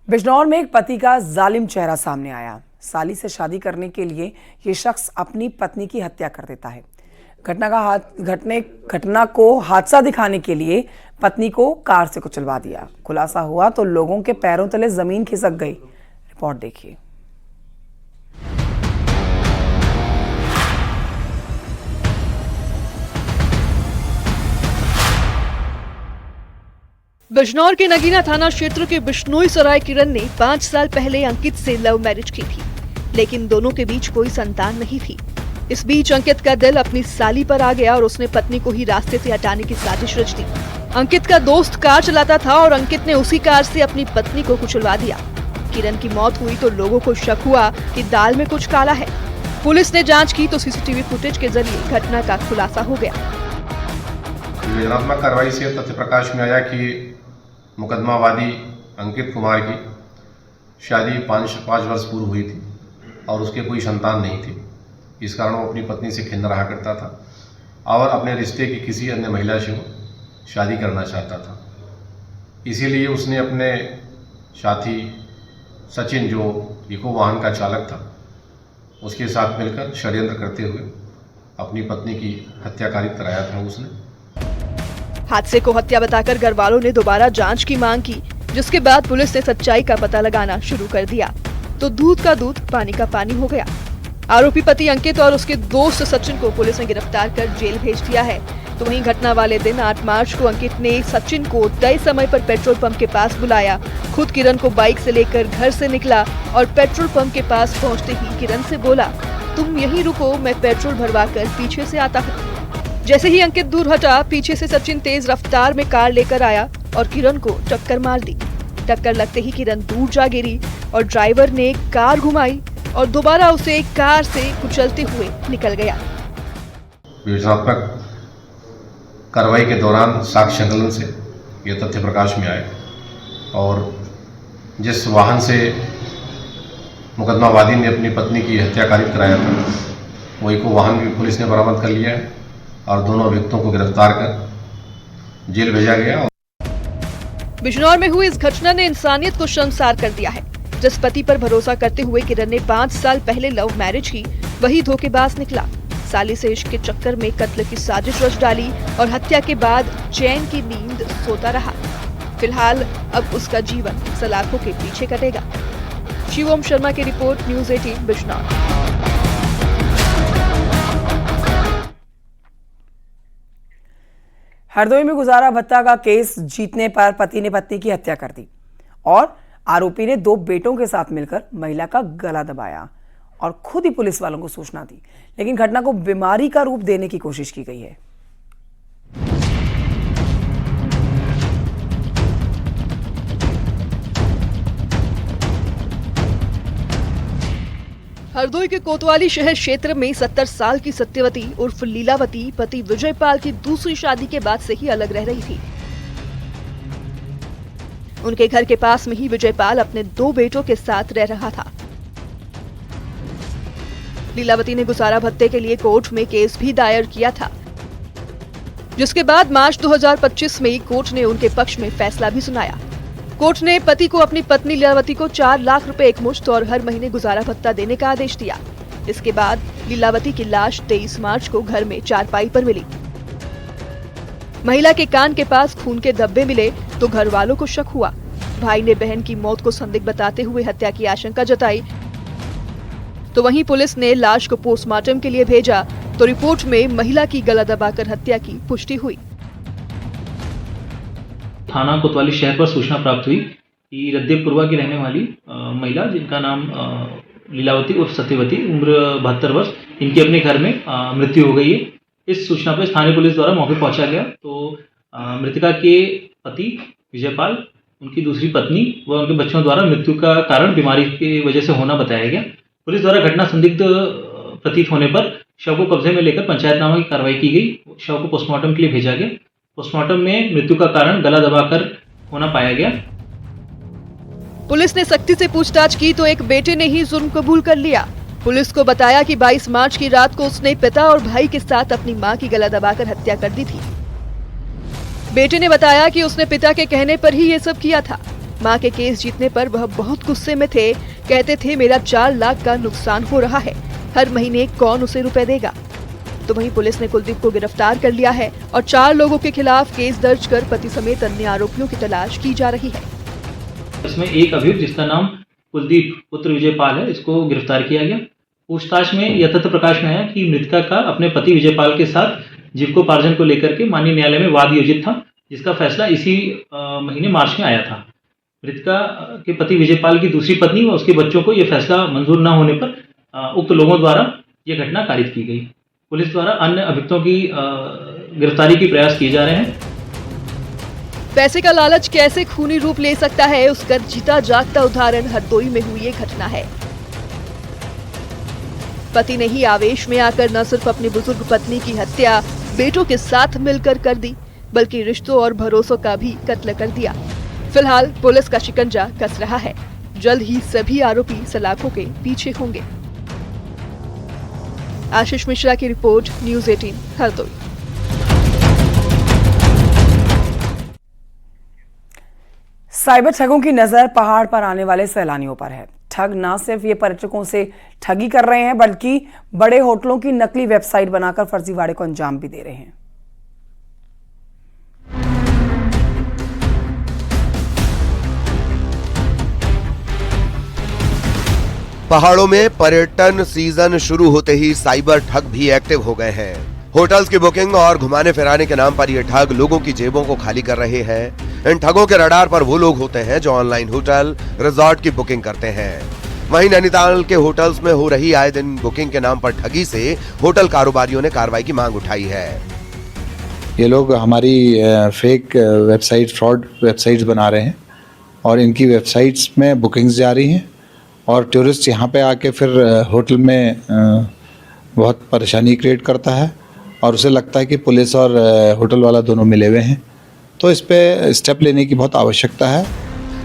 बिजनौर में एक पति का जालिम चेहरा सामने आया। साली से शादी करने के लिए ये शख्स अपनी पत्नी की हत्या कर देता है। घटना को हादसा दिखाने के लिए पत्नी को कार से कुचलवा दिया। खुलासा हुआ तो लोगों के पैरों तले जमीन खिसक गई। रिपोर्ट देखिए। बिजनौर के नगीना थाना क्षेत्र के बिश्नोई सराय किरण ने 5 साल पहले अंकित से लव मैरिज की थी, लेकिन दोनों के बीच कोई संतान नहीं थी। इस बीच अंकित का दिल अपनी साली पर आ गया और उसने पत्नी को ही रास्ते से हटाने की साजिश रच दी। अंकित का दोस्त कार चलाता था और अंकित ने उसी कार से अपनी पत्नी को कुचलवा दिया। किरण की मौत हुई तो लोगों को शक हुआ कि दाल में कुछ काला है। पुलिस ने जाँच की तो सीसीटीवी फुटेज के जरिए घटना का खुलासा हो गया। योजनात्मक कार्रवाई से तथ्य प्रकाश में आया कि मुकदमावादी अंकित कुमार की शादी 5 वर्ष पूर्व हुई थी और उसके कोई संतान नहीं थी। इस कारण वो अपनी पत्नी से खिन्न रहा करता था और अपने रिश्ते की किसी अन्य महिला से वो शादी करना चाहता था। इसीलिए उसने अपने साथी सचिन, जो इको वाहन का चालक था, उसके साथ मिलकर षड्यंत्र करते हुए अपनी पत्नी की हत्याकारित कराया था उसने। हादसे को हत्या बताकर घर वालों ने दोबारा जांच की मांग की, जिसके बाद पुलिस ने सच्चाई का पता लगाना शुरू कर दिया तो दूध का दूध पानी का पानी हो गया। आरोपी पति अंकित और उसके दोस्त सचिन को पुलिस ने गिरफ्तार कर जेल भेज दिया है। तो वहीं घटना वाले दिन 8 मार्च को अंकित ने सचिन को तय समय पर पेट्रोल पंप के पास बुलाया। खुद किरण को बाइक से लेकर घर से निकला और पेट्रोल पंप के पास पहुँचते ही किरण से बोला, तुम यहीं रुको, मैं पेट्रोल भरवा कर पीछे से आता हूँ। जैसे ही अंकित दूर हटा, पीछे से सचिन तेज रफ्तार में कार लेकर आया और किरण को टक्कर मार दी। टक्कर लगते ही किरण दूर जा गिरी और ड्राइवर ने कार घुमाई और दोबारा उसे कार से कुचलते हुए निकल गया। योजनात्मक कार्रवाई के दौरान साक्ष्य संकलन से ये तथ्य प्रकाश में आए और जिस वाहन से मुकदमावादी ने अपनी पत्नी की हत्याकारित कराया था, वही को वाहन भी पुलिस ने बरामद कर लिया है और दोनों अभियुक्तों को गिरफ्तार कर जेल भेजा गया। बिजनौर में हुई इस घटना ने इंसानियत को शर्मसार कर दिया है। जिस पति पर भरोसा करते हुए किरण ने 5 साल पहले लव मैरिज की, वही धोखेबाज निकला। साली से इश्क के चक्कर में कत्ल की साजिश रच डाली और हत्या के बाद चैन की नींद सोता रहा। फिलहाल अब उसका जीवन सलाखों के पीछे कटेगा। शिवम शर्मा की रिपोर्ट, न्यूज़ 18 बिजनौर। हरदोई में गुजारा भत्ता का केस जीतने पर पति ने पत्नी की हत्या कर दी और आरोपी ने 2 बेटों के साथ मिलकर महिला का गला दबाया और खुद ही पुलिस वालों को सूचना दी, लेकिन घटना को बीमारी का रूप देने की कोशिश की गई है। हरदोई के कोतवाली शहर क्षेत्र में 70 साल की सत्यवती उर्फ लीलावती पति विजयपाल की दूसरी शादी के बाद से ही अलग रह रही थी। उनके घर के पास में ही विजयपाल अपने 2 बेटों के साथ रह रहा था। लीलावती ने गुजारा भत्ते के लिए कोर्ट में केस भी दायर किया था, जिसके बाद मार्च 2025 में कोर्ट ने उनके पक्ष में फैसला भी सुनाया। कोर्ट ने पति को अपनी पत्नी लीलावती को 4 लाख रुपए एकमुश्त और हर महीने गुजारा भत्ता देने का आदेश दिया। इसके बाद लीलावती की लाश 23 मार्च को घर में चारपाई पर मिली। महिला के कान के पास खून के धब्बे मिले तो घर वालों को शक हुआ। भाई ने बहन की मौत को संदिग्ध बताते हुए हत्या की आशंका जताई। तो वहीं पुलिस ने लाश को पोस्टमार्टम के लिए भेजा तो रिपोर्ट में महिला की गला दबाकर हत्या की पुष्टि हुई। थाना कोतवाली शहर पर सूचना प्राप्त हुई कि रद्देपुरवा की रहने वाली महिला, जिनका नाम लीलावती उर्फ सत्यवती, उम्र 72 वर्ष, इनकी अपने घर में मृत्यु हो गई है। इस सूचना पर स्थानीय पुलिस द्वारा मौके पहुंचा गया तो मृतका के पति विजयपाल, उनकी दूसरी पत्नी व उनके बच्चों द्वारा मृत्यु का कारण बीमारी की वजह से होना बताया गया। पुलिस द्वारा घटना संदिग्ध प्रतीत होने पर शव को कब्जे में लेकर पंचायतनामा की कार्रवाई की गई। शव को पोस्टमार्टम के लिए भेजा गया। पोस्टमार्टम में मृत्यु का कारण गला दबाकर होना पाया गया। पुलिस ने सख्ती से पूछताछ की तो एक बेटे ने ही जुर्म कबूल कर लिया। पुलिस को बताया कि 22 मार्च की रात को उसने पिता और भाई के साथ अपनी मां की गला दबाकर हत्या कर दी थी। बेटे ने बताया कि उसने पिता के कहने पर ही ये सब किया था। मां के केस जीतने पर वह बहुत गुस्से में थे। कहते थे मेरा 4 लाख का नुकसान हो रहा है, हर महीने कौन उसे रुपए देगा। तो वहीं पुलिस ने कुलदीप को गिरफ्तार कर लिया है और 4 लोगों के खिलाफ केस दर्ज कर पति समेत अन्य आरोपियों की तलाश की जा रही है। इसमें एक अभियुक्त जिसका नाम कुलदीप पुत्र विजयपाल है, इसको गिरफ्तार किया गया। पूछताछ में यह तथ्य प्रकाश में आया कि मृतका का अपने पति विजयपाल के साथ जीविकोपार्जन को लेकर के माननीय न्यायालय में वाद योजित था, जिसका फैसला इसी महीने मार्च में आया था। मृतका के पति विजयपाल की दूसरी पत्नी व उसके बच्चों को यह फैसला मंजूर न होने पर उक्त लोगों द्वारा यह घटना कारित की गई। पुलिस द्वारा अन्य अभियुक्तों की गिरफ्तारी के प्रयास किए जा रहे हैं। पैसे का लालच कैसे खूनी रूप ले सकता है, उसका जीता जागता उदाहरण हरदोई में हुई ये घटना है। पति ने ही आवेश में आकर न सिर्फ अपनी बुजुर्ग पत्नी की हत्या बेटों के साथ मिलकर कर दी, बल्कि रिश्तों और भरोसों का भी कत्ल कर दिया। फिलहाल पुलिस का शिकंजा कस रहा है। जल्द ही सभी आरोपी सलाखों के पीछे होंगे। आशीष मिश्रा की रिपोर्ट, न्यूज़ 18 हरदोई। साइबर ठगों की नजर पहाड़ पर आने वाले सैलानियों पर है। ठग न सिर्फ ये पर्यटकों से ठगी कर रहे हैं, बल्कि बड़े होटलों की नकली वेबसाइट बनाकर फर्जीवाड़े को अंजाम भी दे रहे हैं। पहाड़ों में पर्यटन सीजन शुरू होते ही साइबर ठग भी एक्टिव हो गए हैं। होटल्स की बुकिंग और घुमाने फिराने के नाम पर ये ठग लोगों की जेबों को खाली कर रहे हैं। इन ठगों के रडार पर वो लोग होते हैं जो ऑनलाइन होटल, रिजॉर्ट की बुकिंग करते हैं। वहीं नैनीताल के होटल्स में हो रही आए दिन बुकिंग के नाम पर ठगी से होटल कारोबारियों ने कार्रवाई की मांग उठाई है। ये लोग हमारी फेक वेबसाइट, फ्रॉड वेबसाइट्स बना रहे हैं और इनकी वेबसाइट्स में बुकिंग्स जा रही हैं और टूरिस्ट यहाँ पे आके फिर होटल में बहुत परेशानी क्रिएट करता है और उसे लगता है कि पुलिस और होटल वाला दोनों मिले हुए हैं। तो इस पे स्टेप लेने की बहुत आवश्यकता है।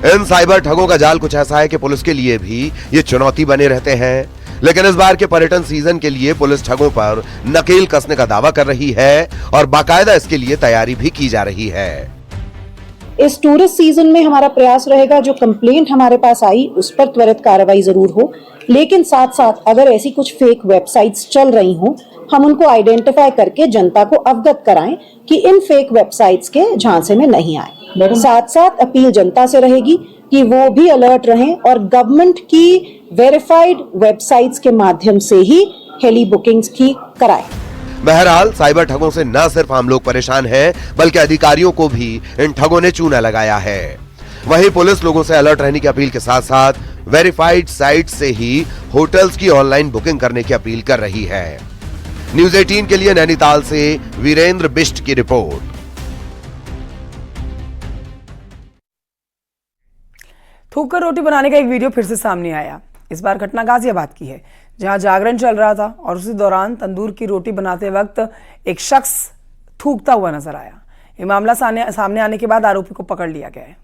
इन साइबर ठगों का जाल कुछ ऐसा है कि पुलिस के लिए भी ये चुनौती बने रहते हैं। लेकिन इस बार के पर्यटन सीजन के लिए पुलिस ठगों पर नकेल कसने का दावा कर रही है और बाकायदा इसके लिए तैयारी भी की जा रही है। इस टूरिस्ट सीजन में हमारा प्रयास रहेगा जो कंप्लेंट हमारे पास आई उस पर त्वरित कार्रवाई जरूर हो, लेकिन साथ साथ अगर ऐसी कुछ फेक वेबसाइट्स चल रही हों, हम उनको आइडेंटिफाई करके जनता को अवगत कराएं कि इन फेक वेबसाइट्स के झांसे में नहीं आए। साथ साथ अपील जनता से रहेगी कि वो भी अलर्ट रहें और गवर्नमेंट की वेरीफाइड वेबसाइट्स के माध्यम से ही हेली बुकिंग्स की कराएं। बहरहाल साइबर ठगों से न सिर्फ हम लोग परेशान हैं, बल्कि अधिकारियों को भी इन ठगों ने चूना लगाया है। वहीं पुलिस लोगों से अलर्ट रहने की अपील के साथ साथ वेरीफाइड साइट से ही होटल्स की ऑनलाइन बुकिंग करने की अपील कर रही है। न्यूज़ 18 के लिए नैनीताल से वीरेंद्र बिष्ट की रिपोर्ट। थूककर रोटी बनाने का एक वीडियो फिर से सामने आया। इस बार घटना गाजियाबाद की है, जहां जागरण चल रहा था और उसी दौरान तंदूर की रोटी बनाते वक्त एक शख्स थूकता हुआ नजर आया। ये मामला सामने आने के बाद आरोपी को पकड़ लिया गया है।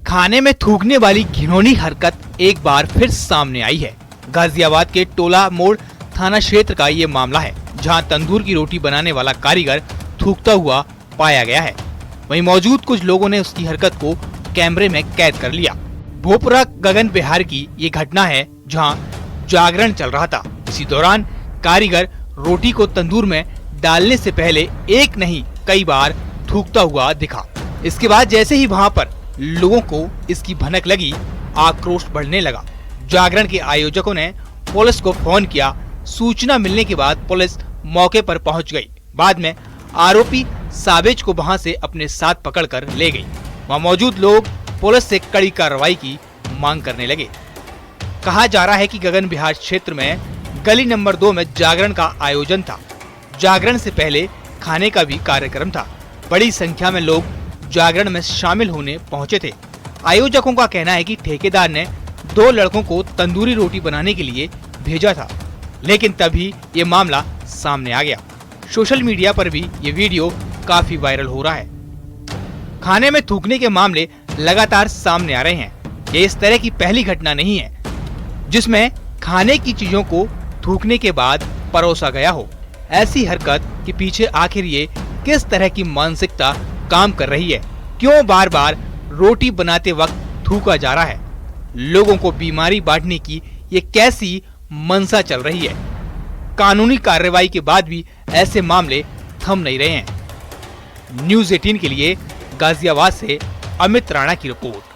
खाने में थूकने वाली घिनौनी हरकत एक बार फिर सामने आई है। गाजियाबाद के टोला मोड़ थाना क्षेत्र का ये मामला है, जहां तंदूर की रोटी बनाने वाला कारीगर थूकता हुआ पाया गया है। वहीं मौजूद कुछ लोगों ने उसकी हरकत को कैमरे में कैद कर लिया। भोपुरा गगन बिहार की ये घटना है, जहां जागरण चल रहा था। इसी दौरान कारीगर रोटी को तंदूर में डालने से पहले एक नहीं कई बार थूकता हुआ दिखा। इसके बाद जैसे ही वहां पर लोगों को इसकी भनक लगी, आक्रोश बढ़ने लगा। जागरण के आयोजकों ने पुलिस को फोन किया। सूचना मिलने के बाद पुलिस मौके पर पहुंच गई। बाद में आरोपी साबिज को वहां से अपने साथ पकड़कर ले गई। वहां मौजूद लोग पुलिस से कड़ी कार्रवाई की मांग करने लगे। कहा जा रहा है कि गगन बिहार क्षेत्र में गली नंबर 2 में जागरण का आयोजन था। जागरण से पहले खाने का भी कार्यक्रम था। बड़ी संख्या में लोग जागरण में शामिल होने पहुंचे थे। आयोजकों का कहना है कि ठेकेदार ने 2 लड़कों को तंदूरी रोटी बनाने के लिए भेजा था, लेकिन तभी ये मामला सामने आ गया। सोशल मीडिया पर भी ये वीडियो काफी वायरल हो रहा है। खाने में थूकने के मामले लगातार सामने आ रहे हैं। ये इस तरह की पहली घटना नहीं है जिसमें खाने की चीजों को थूकने के बाद परोसा गया हो। ऐसी हरकत के पीछे आखिर ये किस तरह की मानसिकता काम कर रही है? क्यों बार बार रोटी बनाते वक्त थूका जा रहा है? लोगों को बीमारी बांटने की ये कैसी मंशा चल रही है? कानूनी कार्रवाई के बाद भी ऐसे मामले थम नहीं रहे हैं। न्यूज़ 18 के लिए गाजियाबाद से अमित राणा की रिपोर्ट।